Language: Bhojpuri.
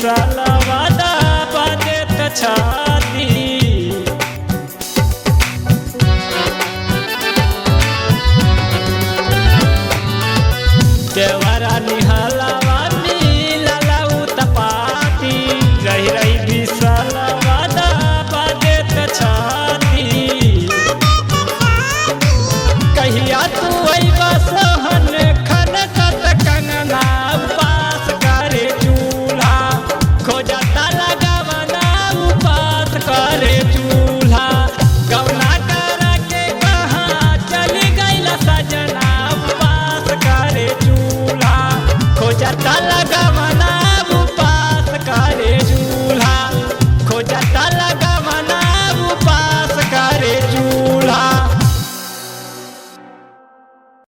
विशाल वादा बाजे त छाती देवरा निहलावानी लाला उतपाती रही रही विशाल वादा बाजे त छाती कहिया तू अइबा सोहन खन तत कंगना उपास करे चूल्हा खोजता लगावना उपास करे चूल्हा गवना करा के कहाँ चली गइला सजना उपास करे चूल्हा खोजता लगावना उपास करे चूल्हा।